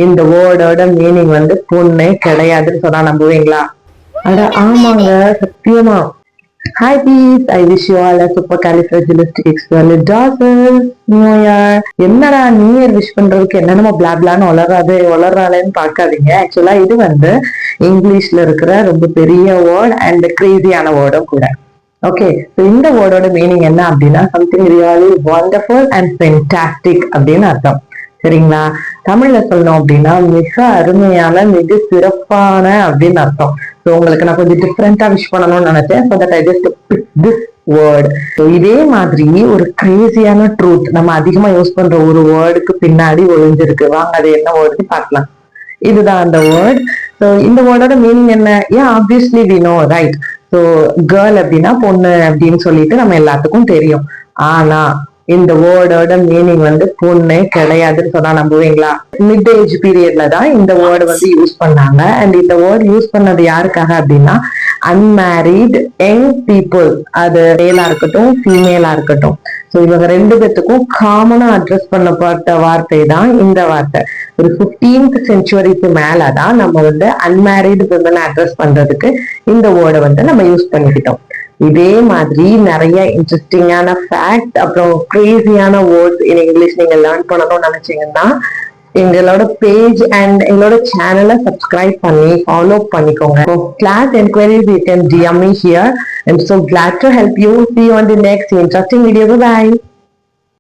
இந்த வேர்டோட மீனிங் வந்து பொண்ணே கிடையாதுன்னு சொன்னா நம்புவீங்களா? அட ஆமாங்க, சத்தியமா. Hi peeps, I wish you all a supercalifragilisticexpialidocious New Year. என்னடா நியூ இயர் விஷ் பண்றதுக்கு என்னென்னமோ பிளாப்லான்னு வளராளேன்னு பார்க்காதீங்க. ஆக்சுவலா இது வந்து இங்கிலீஷ்ல இருக்கிற ரொம்ப பெரிய வேர்ட் அண்ட் கிரேசியான வேர்டும் கூட. ஓகே, இந்த வேர்டோட மீனிங் என்ன அப்படின்னா something really wonderful and fantastic அப்படின்னு அர்த்தம். சரிங்களா? தமிழ்ல சொல்லணும் அப்படின்னா மிக அருமையான, மிக சிறப்பான அப்படின்னு அர்த்தம். ஸோ உங்களுக்கு நான் கொஞ்சம் டிஃப்ரெண்டா விஷ் பண்ணணும்னு நினைச்சேன். So that I just pick this word. So இதே மாதிரி ஒரு கிரேசியான ட்ரூத் நம்ம அதிகமா யூஸ் பண்ற ஒரு வேர்டுக்கு பின்னாடி ஒளிஞ்சிருக்கு. வாங்க அது என்ன வேர்டு பார்க்கலாம். இதுதான் அந்த வேர்ட். ஸோ இந்த வேர்டோட மீனிங் என்ன? ஏன் obviously we know right. So girl அப்படின்னா பொண்ணு அப்படின்னு சொல்லிட்டு நம்ம எல்லாத்துக்கும் தெரியும். ஆனா இந்த வேர்டோட மீனிங் வந்து பொண்ணே கிடையாதுன்னு சொன்னா நம்புவீங்களா? மிட் ஏஜ் பீரியட்ல தான் இந்த வேர்டு வந்து யூஸ் பண்ணாங்க. அண்ட் இந்த வேர்டு யூஸ் பண்ணது யாருக்காக அப்படின்னா அன்மேரிட் யங் பீப்புள், அது மேலா இருக்கட்டும் ஃபீமேலா இருக்கட்டும். ஸோ இவங்க ரெண்டு பேத்துக்கும் காமனா அட்ரஸ் பண்ணப்பட்ட வார்த்தை தான் இந்த வார்த்தை. ஒரு 15th செஞ்சுரிக்கு மேலதான் நம்ம வந்து அன்மேரிட் விமன் அட்ரஸ் பண்றதுக்கு இந்த வேர்டை வந்து நம்ம யூஸ் பண்ணிக்கிட்டோம். இதே மாதிரி நிறைய இன்ட்ரெஸ்டிங்கான ஃபேக்ட் அப்புறம் கிரேசியான வேர்ட்ஸ் இன் இங்கிலீஷ் நீங்க லேர்ன் பண்ணணும்னு நினைச்சீங்கன்னா எங்களோட பேஜ் அண்ட் எங்களோட சேனலை சப்ஸ்கிரைப் பண்ணி ஃபாலோ பண்ணிக்கோங்க. Class enquiries you can DM me here. I'm so glad to help you. See you on the next interesting video. Bye bye.